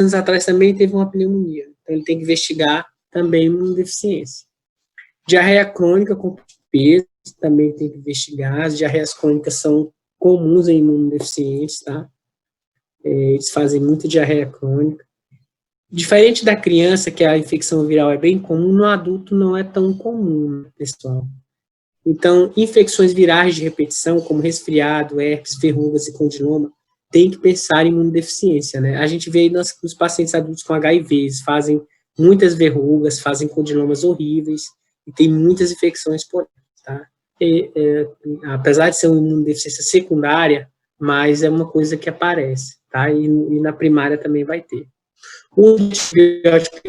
anos atrás também teve uma pneumonia, então ele tem que investigar também imunodeficiência. Diarreia crônica com peso, também tem que investigar. As diarreias crônicas são comuns em imunodeficientes, tá? Eles fazem muita diarreia crônica. Diferente da criança, que a infecção viral é bem comum, no adulto não é tão comum, pessoal. Então, infecções virais de repetição, como resfriado, herpes, verrugas e condiloma, tem que pensar em imunodeficiência, né? A gente vê aí nos pacientes adultos com HIV, eles fazem muitas verrugas, fazem condilomas horríveis, e tem muitas infecções por aí, tá? Apesar de ser uma imunodeficiência secundária, mas é uma coisa que aparece, tá? E na primária também vai ter. O antibiótico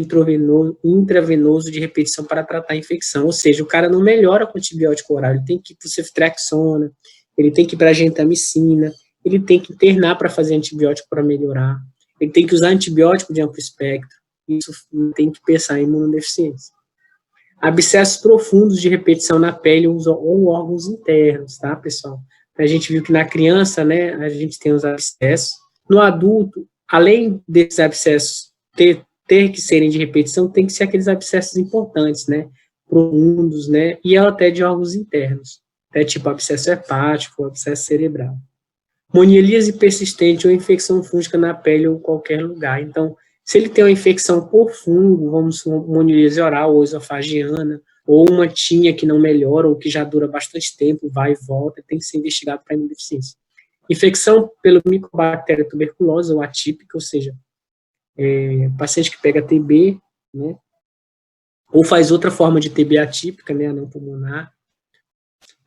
intravenoso de repetição para tratar a infecção, ou seja, o cara não melhora com antibiótico oral, ele tem que ir para o ceftriaxona, ele tem que ir para a gentamicina, ele tem que internar para fazer antibiótico para melhorar, ele tem que usar antibiótico de amplo espectro, isso tem que pensar em imunodeficiência. Abscessos profundos de repetição na pele ou órgãos internos, tá, pessoal? A gente viu que na criança, né, a gente tem os abscessos. No adulto, além desses abscessos ter que serem de repetição, tem que ser aqueles abscessos importantes, né, profundos, né, e até de órgãos internos, até tipo abscesso hepático, abscesso cerebral. Monielíase persistente ou infecção fúngica na pele ou qualquer lugar. Então, se ele tem uma infecção por fungo, vamos supor, monielíase oral ou esofagiana, ou uma tinha que não melhora ou que já dura bastante tempo, vai e volta, tem que ser investigado para imunodeficiência. Infecção pelo micobactéria tuberculose ou atípica, ou seja, paciente que pega TB, né, ou faz outra forma de TB atípica, né, a não pulmonar,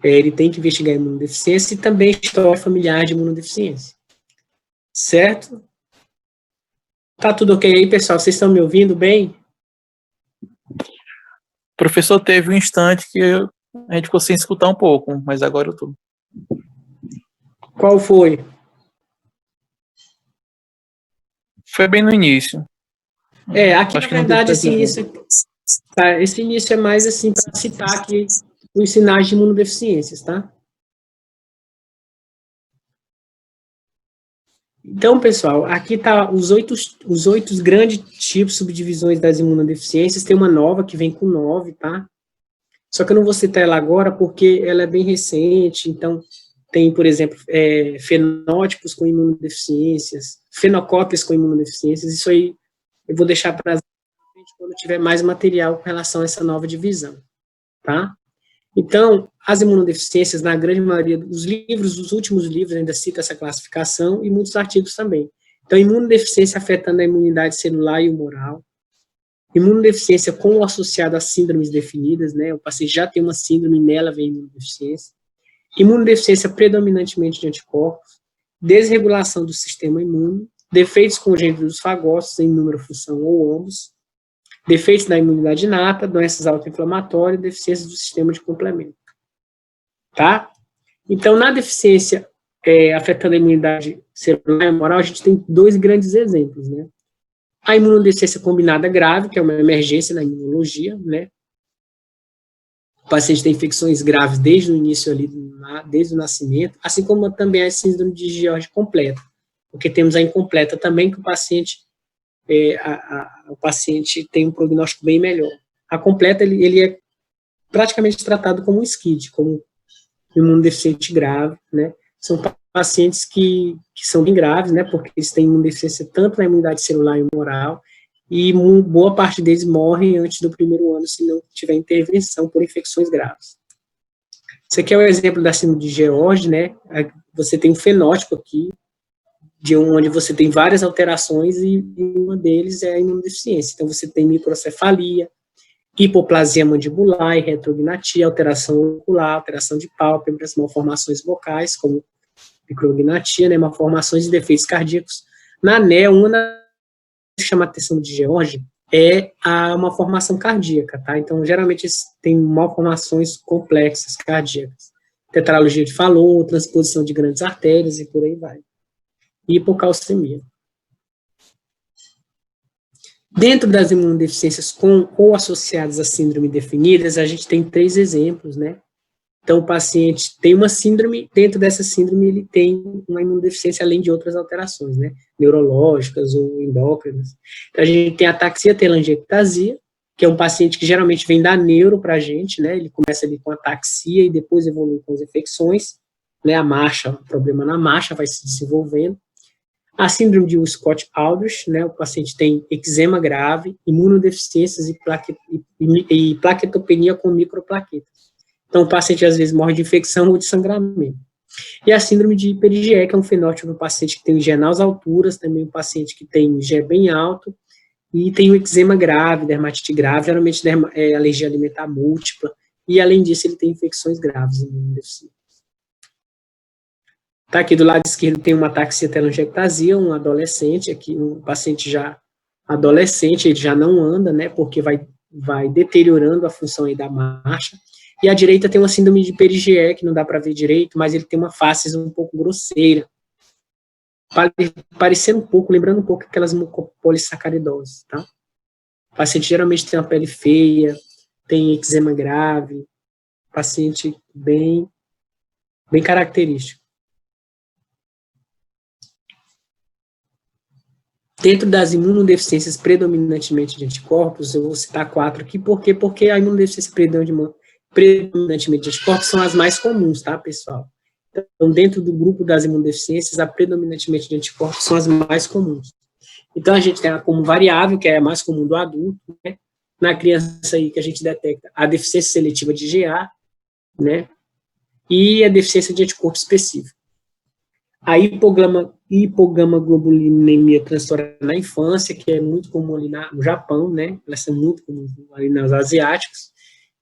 ele tem que investigar a imunodeficiência e também história familiar de imunodeficiência. Certo? Tá tudo ok aí, pessoal? Vocês estão me ouvindo bem? Professor, teve um instante que a gente ficou sem escutar um pouco, mas agora eu tô. Qual foi? Foi bem no início. Aqui na verdade esse início é mais assim para citar aqui os sinais de imunodeficiências, tá? Então, pessoal, aqui tá os oito grandes tipos, subdivisões das imunodeficiências. Tem uma nova que vem com 9, tá? Só que eu não vou citar ela agora porque ela é bem recente. Então, tem, por exemplo, fenótipos com imunodeficiências, fenocópias com imunodeficiências. Isso aí eu vou deixar para quando tiver mais material com relação a essa nova divisão, tá? Então, as imunodeficiências, na grande maioria dos livros, os últimos livros ainda citam essa classificação e muitos artigos também. Então, imunodeficiência afetando a imunidade celular e humoral, imunodeficiência com ou associada a síndromes definidas, né? O paciente já tem uma síndrome e nela vem imunodeficiência. Imunodeficiência predominantemente de anticorpos, desregulação do sistema imune, defeitos congênitos dos fagócitos em número, função ou ambos, defeitos da imunidade inata, doenças autoinflamatórias, deficiências do sistema de complemento. Tá? Então, na deficiência afetando a imunidade celular e humoral, a gente tem dois grandes exemplos, né? A imunodeficiência combinada grave, que é uma emergência na imunologia, né? O paciente tem infecções graves desde o início ali, desde o nascimento, assim como também a síndrome de George completa, porque temos a incompleta também, que o paciente tem um prognóstico bem melhor. A completa, ele é praticamente tratado como um SCID, como imunodeficiente grave, né? São pacientes que são bem graves, né? Porque eles têm imunodeficiência tanto na imunidade celular e humoral, e boa parte deles morrem antes do primeiro ano se não tiver intervenção por infecções graves. Esse aqui é o exemplo da síndrome de George, né? Você tem um fenótipo aqui, de onde você tem várias alterações e uma deles é a imunodeficiência. Então, você tem microcefalia, hipoplasia mandibular e retrognatia, alteração ocular, alteração de pálpebras, malformações vocais, como micrognatia, né, malformações e defeitos cardíacos. Na ANEL, uma das que chama a atenção de George é uma formação cardíaca, tá? Então, geralmente, tem malformações complexas cardíacas. Tetralogia de Fallot, transposição de grandes artérias e por aí vai. Hipocalcemia. Dentro das imunodeficiências com ou associadas a síndrome definidas, a gente tem 3 exemplos, né? Então, o paciente tem uma síndrome, dentro dessa síndrome ele tem uma imunodeficiência, além de outras alterações, né, neurológicas ou endócrinas. Então, a gente tem a ataxia telangiectasia, que é um paciente que geralmente vem da neuro para a gente, né, ele começa ali com ataxia e depois evolui com as infecções, né, a marcha, o problema na marcha vai se desenvolvendo. A síndrome de Scott-Aldrich, né, o paciente tem eczema grave, imunodeficiências e plaquetopenia com microplaquetas. Então, o paciente às vezes morre de infecção ou de sangramento. E a síndrome de Perigé, que é um fenótipo do paciente que tem IgE nas alturas, também um paciente que tem IgE bem alto, e tem o eczema grave, dermatite grave, geralmente alergia alimentar múltipla, e além disso ele tem infecções graves imunodeficientes. Tá, aqui do lado esquerdo tem uma ataxia telangiectasia, um adolescente, aqui um paciente já adolescente, ele já não anda, né, porque vai deteriorando a função aí da marcha. E à direita tem uma síndrome de Perigé, que não dá para ver direito, mas ele tem uma face um pouco grosseira, parecendo um pouco, lembrando um pouco aquelas mucopolissacaridoses, tá? O paciente geralmente tem uma pele feia, tem eczema grave, paciente bem característico. Dentro das imunodeficiências predominantemente de anticorpos, eu vou citar 4 aqui, por quê? Porque a imunodeficiência predominantemente de anticorpos são as mais comuns, tá, pessoal? Então, dentro do grupo das imunodeficiências, a predominantemente de anticorpos são as mais comuns. Então, a gente tem como variável, que é a mais comum do adulto, né? Na criança aí que a gente detecta a deficiência seletiva de IgA, né? E a deficiência de anticorpo específico. A hipogamaglobulinemia transitória na infância, que é muito comum ali no Japão, né? Elas são muito comuns ali nos asiáticos.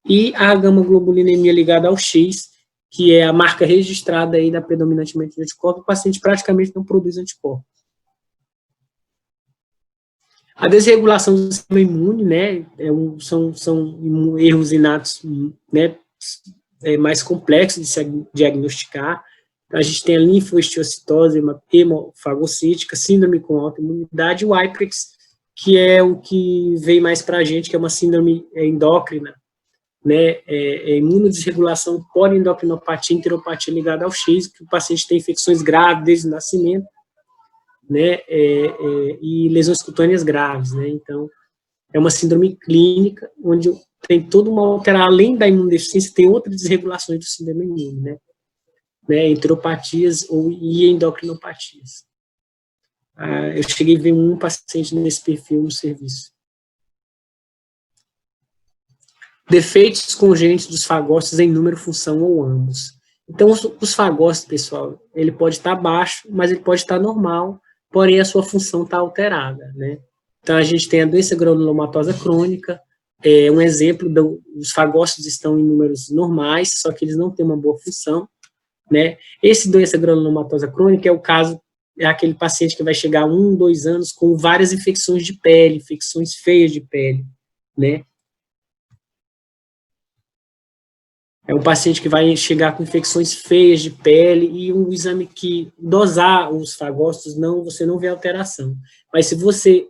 E a gamaglobulinemia ligada ao X, que é a marca registrada aí da predominantemente de anticorpos, o paciente praticamente não produz anticorpos. A desregulação do sistema imune, né, são erros inatos, né, mais complexos de se diagnosticar. A gente tem a linfohistiocytose hemofagocítica, síndrome com autoimunidade, e o IPREX, que é o que veio mais para a gente, que é uma síndrome endócrina, né, imunodesregulação poliendocrinopatia, enteropatia ligada ao X, que o paciente tem infecções graves desde o nascimento, né, e lesões cutâneas graves, né, então é uma síndrome clínica, onde tem toda uma alteração, além da imunodeficiência, tem outras desregulações do sistema imune, né, enteropatias e endocrinopatias. Eu cheguei a ver um paciente nesse perfil no serviço. Defeitos congênitos dos fagócitos em número, função ou ambos. Então, os fagócitos, pessoal, ele pode estar baixo, mas ele pode estar normal, porém a sua função está alterada, né? Então, a gente tem a doença granulomatosa crônica, um exemplo, os fagócitos estão em números normais, só que eles não têm uma boa função, né? Esse doença granulomatosa crônica é o caso, é aquele paciente que vai chegar a 1, 2 anos com várias infecções de pele, infecções feias de pele, né? É um paciente que vai chegar com infecções feias de pele e um exame que dosar os fagócitos, você não vê alteração. Mas se você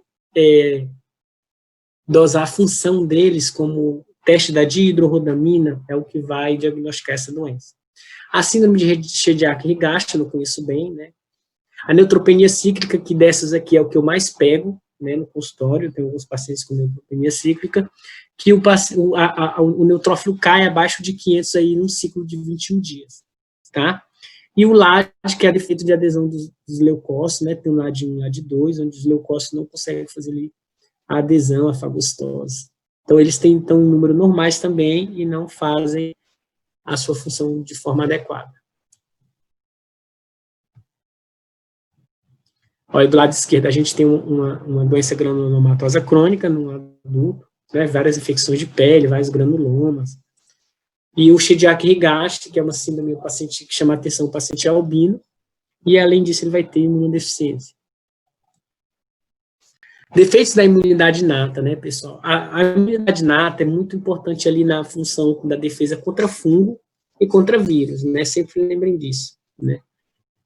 dosar a função deles, como teste da dihidrorodamina, é o que vai diagnosticar essa doença. A síndrome de Shediac-Higashi, eu conheço bem, né? A neutropenia cíclica, que dessas aqui é o que eu mais pego, né, no consultório, tem alguns pacientes com neutropenia cíclica, que o neutrófilo cai abaixo de 500 aí num ciclo de 21 dias, tá? E o LAD, que é defeito de adesão dos leucócitos, né, tem um LAD 1 e um LAD 2, onde os leucócitos não conseguem fazer ali a adesão à fagocitose. Então, eles têm, então, um número normais também e não fazem a sua função de forma adequada. Olha, do lado esquerdo, a gente tem uma doença granulomatosa crônica no adulto, né, várias infecções de pele, vários granulomas. E o Shediac-Higashi, que é uma síndrome do paciente que chama a atenção, o paciente é albino, e além disso ele vai ter imunodeficiência. Defeitos da imunidade inata, né, pessoal? A imunidade inata é muito importante ali na função da defesa contra fungo e contra vírus, né? Sempre lembrem disso, né?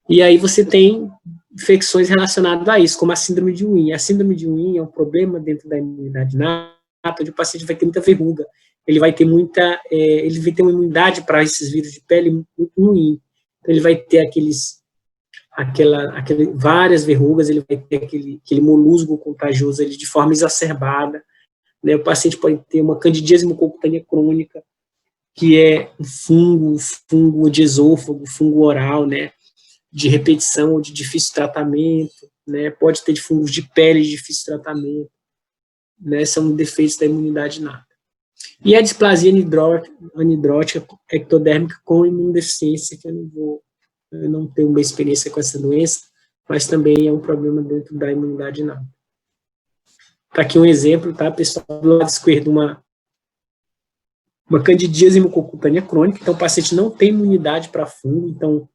E aí você tem infecções relacionadas a isso, como a síndrome de Wien. A síndrome de Wien é um problema dentro da imunidade inata, onde o paciente vai ter muita verruga. ele vai ter ele vai ter uma imunidade para esses vírus de pele muito ruim. Então, ele vai ter várias verrugas, ele vai ter aquele molusgo contagioso ali de forma exacerbada, né? O paciente pode ter uma candidíase mucocutânea crônica, que é um fungo de esôfago, fungo oral, né? De repetição ou de difícil tratamento, né? Pode ter de fungos de pele de difícil tratamento, né? São defeitos da imunidade inata. E a displasia anidrótica ectodérmica com imunodeficiência, que eu não tenho uma experiência com essa doença, mas também é um problema dentro da imunidade inata. Tá aqui um exemplo, tá, pessoal? Do lado esquerdo, uma candidíase mucocutânea crônica, então o paciente não tem imunidade para fungo, então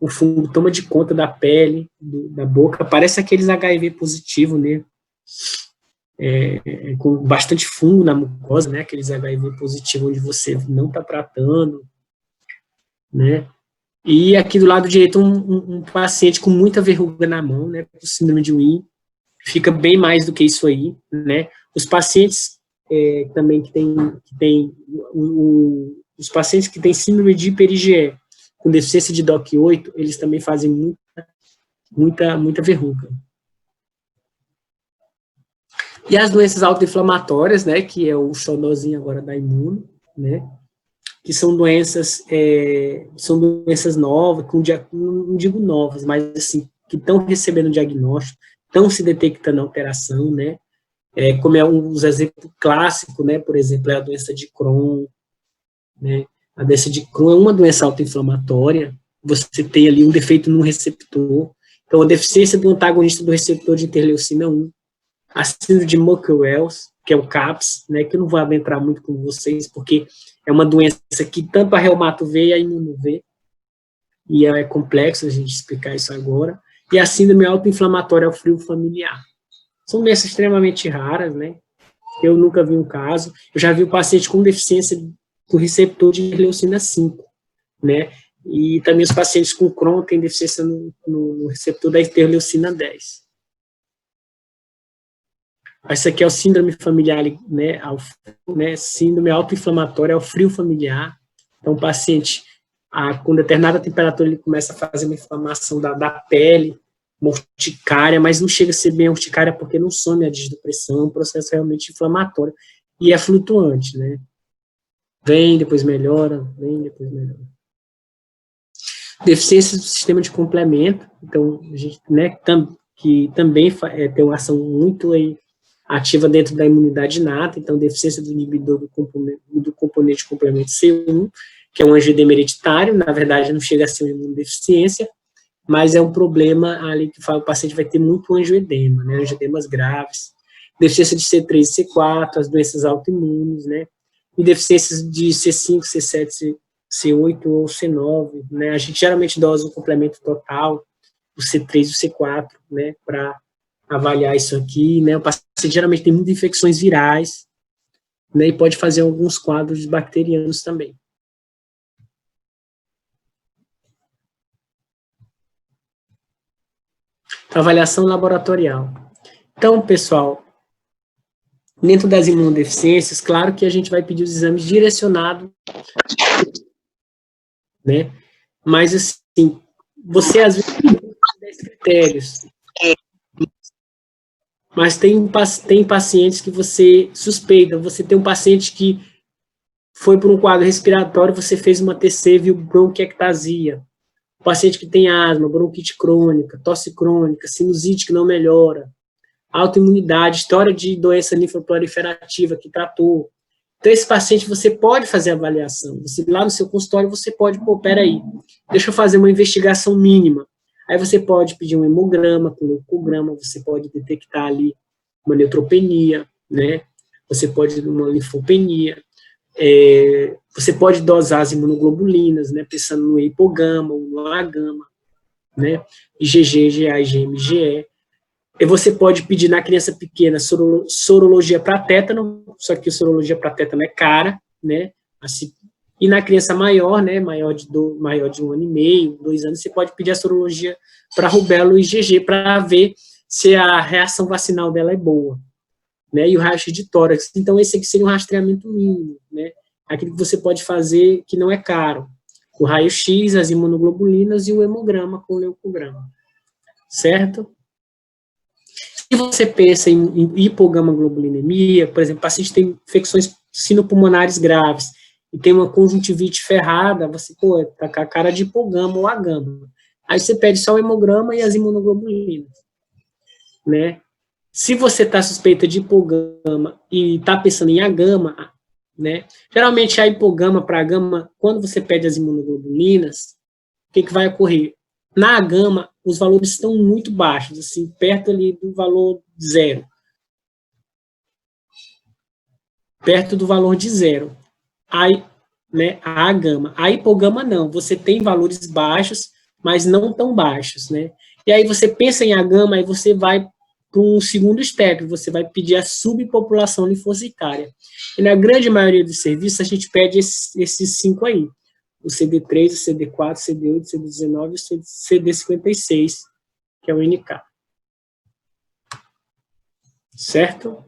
o fungo toma de conta da pele, da boca, parece aqueles HIV positivos, né? Com bastante fungo na mucosa, né? Aqueles HIV positivos onde você não está tratando, né? E aqui do lado direito, um paciente com muita verruga na mão, né? Com síndrome de Wien, fica bem mais do que isso aí, né? Os pacientes também os pacientes que têm síndrome de hiper-IgE, com deficiência de DOC8, eles também fazem muita verruga. E as doenças autoinflamatórias, né, que é o xodózinho agora da imuno, né, que são doenças novas, não digo novas, mas assim, que estão recebendo diagnóstico, estão se detectando alteração, né, como é um dos exemplos clássicos, né, por exemplo, é a doença de Crohn, né, a doença de Crohn é uma doença autoinflamatória, você tem ali um defeito no receptor, então a deficiência do antagonista do receptor de interleucina 1, a síndrome de Muckle-Wells, que é o CAPS, né, que eu não vou adentrar muito com vocês, porque é uma doença que tanto a reumato vê e a imuno vê, e é complexo a gente explicar isso agora, e a síndrome autoinflamatória ao frio familiar. São doenças extremamente raras, né, eu nunca vi um caso, eu já vi um paciente com deficiência do receptor de interleucina 5, né, e também os pacientes com Crohn têm deficiência no receptor da interleucina 10. Essa aqui é o síndrome familiar, né, síndrome autoinflamatória ao frio familiar. Então, o paciente, com determinada temperatura, ele começa a fazer uma inflamação da pele, uma urticária, mas não chega a ser bem urticária porque não some a desnutrição, é um processo realmente inflamatório. E é flutuante, né? Vem, depois melhora, vem, depois melhora. Deficiência do sistema de complemento, então, a gente, né, que também tem uma ação muito aí ativa dentro da imunidade inata, então deficiência do inibidor do componente complemento C1, que é um angioedema hereditário, na verdade não chega a ser uma imunodeficiência, mas é um problema ali que o paciente vai ter muito angioedema, né, angioedemas graves, deficiência de C3 e C4, as doenças autoimunes, né, e deficiências de C5, C7, C8 ou C9, né, a gente geralmente dosa o complemento total, o C3 e o C4, né, para avaliar isso aqui, né, o paciente geralmente tem muitas infecções virais, né, e pode fazer alguns quadros bacterianos também. Então, avaliação laboratorial. Então, pessoal, dentro das imunodeficiências, claro que a gente vai pedir os exames direcionados, né, mas assim, você às vezes tem 10 critérios, mas tem pacientes que você suspeita, você tem um paciente que foi por um quadro respiratório, você fez uma TC, viu bronquiectasia, o paciente que tem asma, bronquite crônica, tosse crônica, sinusite que não melhora, autoimunidade, história de doença linfoproliferativa que tratou. Então, esse paciente, você pode fazer avaliação. Você, lá no seu consultório, você pode, peraí, deixa eu fazer uma investigação mínima. Aí você pode pedir um hemograma, com leucograma, você pode detectar ali uma neutropenia, né? Você pode uma linfopenia, você pode dosar as imunoglobulinas, né? Pensando no hipogama, no A-gama, né? IgG, IgA, IgM, IgE. E você pode pedir na criança pequena sorologia para tétano, só que a sorologia para tétano é cara, né? Assim, e na criança maior, né, maior de 1 ano e meio, 2 anos, você pode pedir a sorologia para rubéola e IgG para ver se a reação vacinal dela é boa. né, e o raio-x de tórax. Então, esse aqui seria um rastreamento mínimo, né, aquilo que você pode fazer que não é caro. O raio-x, as imunoglobulinas e o hemograma com o leucograma, certo? Se você pensa em hipogamaglobulinemia, por exemplo, o paciente tem infecções sinopulmonares graves e tem uma conjuntivite ferrada, você, pô, tá com a cara de hipogama ou agama. Aí você pede só o hemograma e as imunoglobulinas, né? Se você está suspeita de hipogama e está pensando em agama, né? Geralmente a hipogama para agama, quando você pede as imunoglobulinas, o que vai ocorrer? Na agama, os valores estão muito baixos, assim, perto ali do valor zero. Perto do valor de zero. Aí, né, a agama. A hipogama não, você tem valores baixos, mas não tão baixos, né? E aí você pensa em agama, aí você vai para um segundo step, você vai pedir a subpopulação linfocitária. E na grande maioria dos serviços, a gente pede esses 5 aí. O CD3, o CD4, o CD8, o CD19 e o CD56, que é o NK. Certo?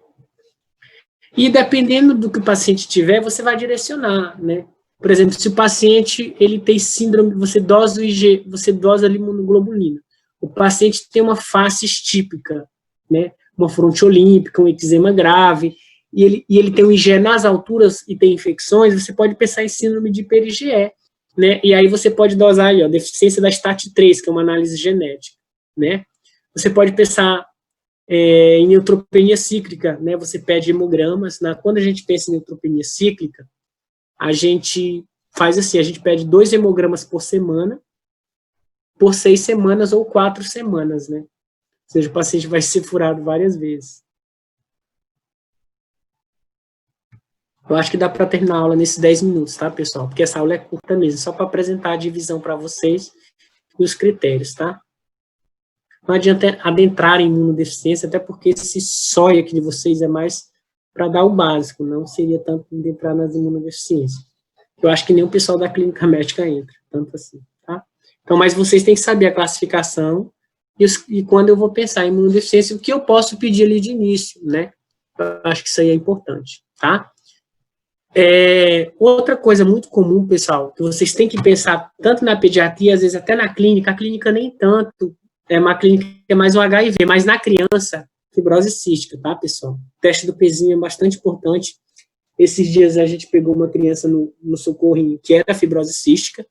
E dependendo do que o paciente tiver, você vai direcionar, né? Por exemplo, se o paciente ele tem síndrome, você dosa o IG, você dosa a imunoglobulina. O paciente tem uma face típica, né? Uma fronte olímpica, um eczema grave, e ele tem um IgE nas alturas e tem infecções, você pode pensar em síndrome de hiper-IgE, né? E aí você pode dosar aí, ó, deficiência da STAT3, que é uma análise genética, né? Você pode pensar em neutropenia cíclica, né? Você pede hemogramas, né? Quando a gente pensa em neutropenia cíclica, a gente faz assim, a gente pede 2 hemogramas por semana, por 6 semanas ou 4 semanas, né? Ou seja, o paciente vai ser furado várias vezes. Eu acho que dá para terminar a aula nesses 10 minutos, tá, pessoal? Porque essa aula é curta mesmo, só para apresentar a divisão para vocês e os critérios, tá? Não adianta adentrar em imunodeficiência, até porque esse SOI aqui de vocês é mais para dar o básico, não seria tanto adentrar nas imunodeficiências. Eu acho que nem o pessoal da clínica médica entra, tanto assim, tá? Então, mas vocês têm que saber a classificação e quando eu vou pensar em imunodeficiência, o que eu posso pedir ali de início, né? Eu acho que isso aí é importante, tá? Outra coisa muito comum, pessoal, que vocês têm que pensar tanto na pediatria, às vezes até na clínica, a clínica nem tanto, é uma clínica que é mais um HIV, mas na criança, fibrose cística, tá, pessoal? O teste do pezinho é bastante importante. Esses dias a gente pegou uma criança no socorrinho que era fibrose cística,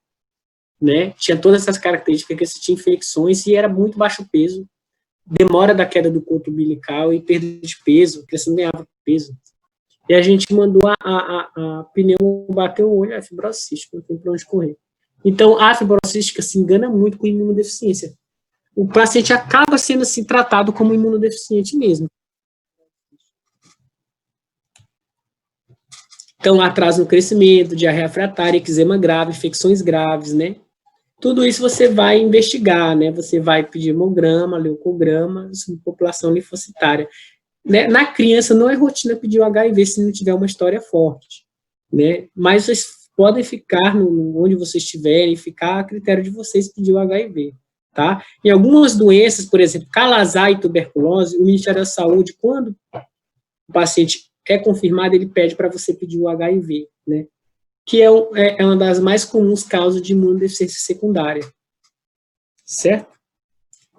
né? Tinha todas essas características, que você tinha infecções e era muito baixo peso, demora da queda do conto umbilical e perda de peso, a criança não ganhava peso. E a gente mandou a pneu bater o olho, a fibrose cística, não tem para onde correr. Então, a fibrose cística se engana muito com imunodeficiência. O paciente acaba sendo assim, tratado como imunodeficiente mesmo. Então, atraso no crescimento, diarreia refratária, eczema grave, infecções graves, né? Tudo isso você vai investigar, né? Você vai pedir hemograma, leucograma, subpopulação linfocitária. Né? Na criança não é rotina pedir o HIV se não tiver uma história forte, né? Mas vocês podem ficar onde vocês estiverem, ficar a critério de vocês pedir o HIV, tá? Em algumas doenças, por exemplo, calazar e tuberculose, o Ministério da Saúde, quando o paciente é confirmado, ele pede para você pedir o HIV, né? Que é uma das mais comuns causas de imunodeficiência secundária, certo?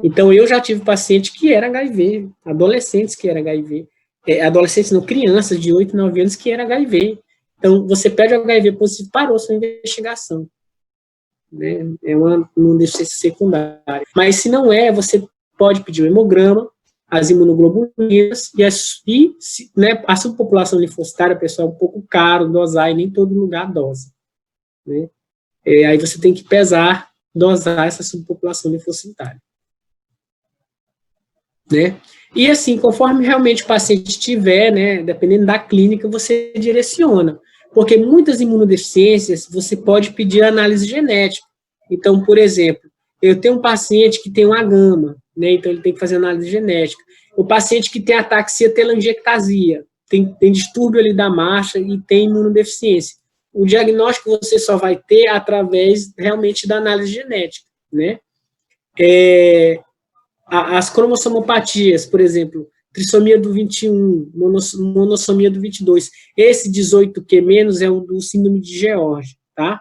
Então, eu já tive paciente que era HIV, adolescentes que era HIV, adolescentes não, crianças de 8, 9 anos que era HIV. Então, você pede o HIV positivo, parou sua investigação. Né? É uma imunodeficiência secundária. Mas, se não é, você pode pedir o hemograma, as imunoglobulinas, né, a subpopulação linfocitária, pessoal, é um pouco caro dosar, e nem todo lugar dosa. Né? Aí você tem que pesar, dosar essa subpopulação linfocitária. Né? E assim, conforme realmente o paciente tiver, né, dependendo da clínica, você direciona. Porque muitas imunodeficiências, você pode pedir análise genética. Então, por exemplo, eu tenho um paciente que tem uma gama, né, então ele tem que fazer análise genética. O paciente que tem ataxia telangiectasia, tem distúrbio ali da marcha e tem imunodeficiência. O diagnóstico você só vai ter através realmente da análise genética, né? As cromossomopatias, por exemplo, trissomia do 21, monossomia do 22. Esse 18Q- é o do síndrome de George, tá?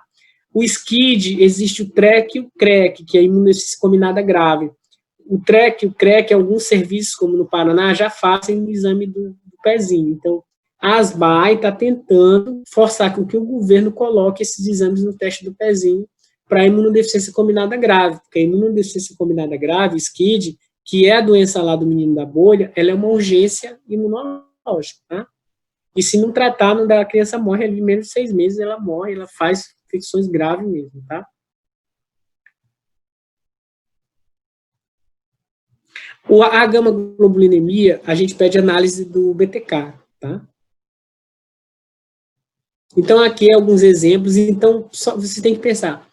O SCID, existe o TREC e o CREC, que é a imunodeficiência combinada grave. O TREC e o CREC, alguns serviços, como no Paraná, já fazem o exame do pezinho. Então, a ASBAI está tentando forçar com que o governo coloque esses exames no teste do pezinho para a imunodeficiência combinada grave, porque a imunodeficiência combinada grave, SCID, que é a doença lá do menino da bolha, ela é uma urgência imunológica, tá? E se não tratar, não dá, a criança morre ali, menos de 6 meses, ela morre, ela faz infecções graves mesmo, tá? A gama-globulinemia, a gente pede análise do BTK, tá? Então, aqui alguns exemplos. Então, só você tem que pensar.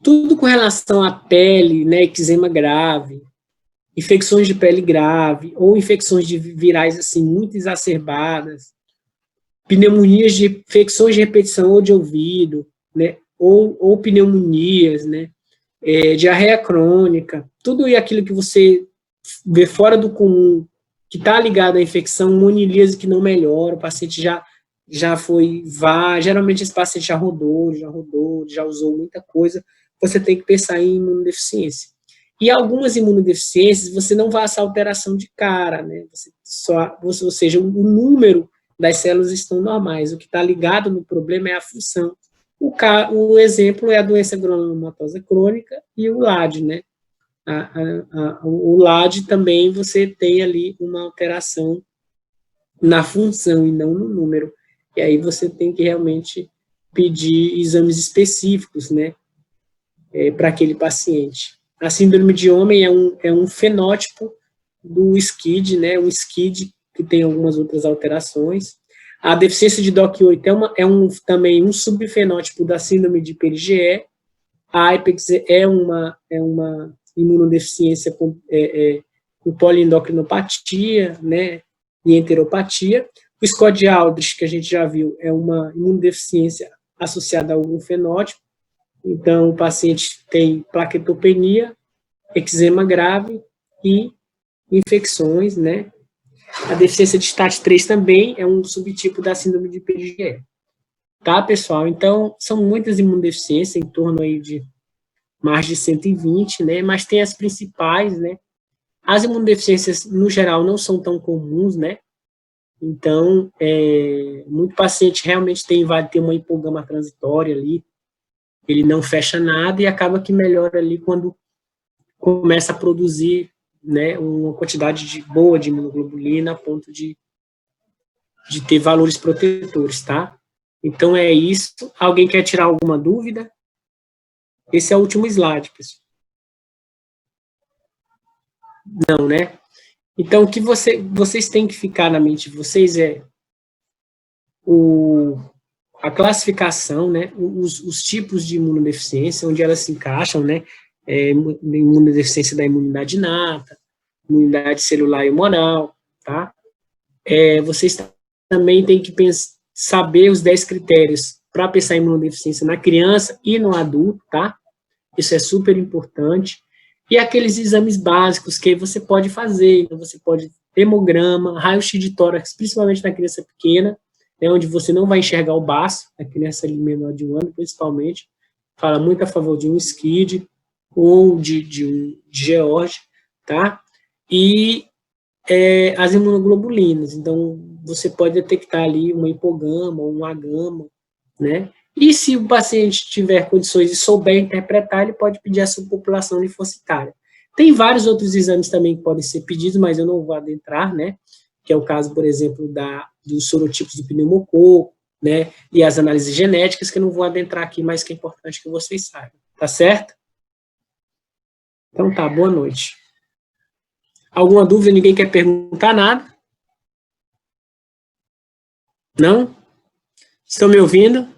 Tudo com relação à pele, né, eczema grave, infecções de pele grave, ou infecções de virais, assim, muito exacerbadas, pneumonias de infecções de repetição ou de ouvido, né, ou pneumonias, né, diarreia crônica, tudo aquilo que você vê fora do comum, que está ligado à infecção, monilíase que não melhora, o paciente já foi, geralmente esse paciente já usou muita coisa, você tem que pensar em imunodeficiência. E algumas imunodeficiências, você não vai essa alteração de cara, né? Ou seja, o número das células estão normais, o que está ligado no problema é a função. O exemplo é a doença granulomatosa crônica e o LAD, né? O LAD também você tem ali uma alteração na função e não no número. E aí você tem que realmente pedir exames específicos, né, para aquele paciente. A síndrome de homem é um fenótipo do SCID, né, um SCID que tem algumas outras alterações. A deficiência de DOC8 também um subfenótipo da síndrome de PLGE. A IPEX é uma imunodeficiência com poliendocrinopatia, né, e enteropatia. O Scott de Aldrich, que a gente já viu, é uma imunodeficiência associada a algum fenótipo. Então, o paciente tem plaquetopenia, eczema grave e infecções, né? A deficiência de STAT3 também é um subtipo da síndrome de PGE. Tá, pessoal? Então, são muitas imunodeficiências, em torno aí de mais de 120, né? Mas tem as principais, né? As imunodeficiências, no geral, não são tão comuns, né? Então, muito paciente realmente vai ter uma hipogama transitória ali, ele não fecha nada e acaba que melhora ali quando começa a produzir, né, uma quantidade boa de imunoglobulina a ponto de ter valores protetores, tá? Então é isso. Alguém quer tirar alguma dúvida? Esse é o último slide, pessoal. Não, né? Então, o que vocês têm que ficar na mente de vocês é a classificação, né, os tipos de imunodeficiência, onde elas se encaixam, né, imunodeficiência da imunidade inata, imunidade celular e humoral, tá? Vocês também têm que saber os 10 critérios para pensar em imunodeficiência na criança e no adulto, tá? Isso é super importante. E aqueles exames básicos que você pode fazer, então você pode hemograma, raio-x de tórax, principalmente na criança pequena, né, onde você não vai enxergar o baço, a criança ali menor de 1 ano, principalmente, fala muito a favor de um SCID ou de um George, tá? E as imunoglobulinas, então você pode detectar ali uma hipogama ou um agama, né? E se o paciente tiver condições de souber interpretar, ele pode pedir a subpopulação linfocitária. Tem vários outros exames também que podem ser pedidos, mas eu não vou adentrar, né? Que é o caso, por exemplo, dos sorotipos do pneumococo, né? E as análises genéticas, que eu não vou adentrar aqui, mas que é importante que vocês saibam. Tá certo? Então tá, boa noite. Alguma dúvida? Ninguém quer perguntar nada? Não? Estão me ouvindo?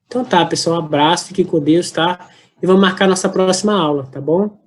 Então tá, pessoal, um abraço, fiquem com Deus, tá? E vamos marcar nossa próxima aula, tá bom?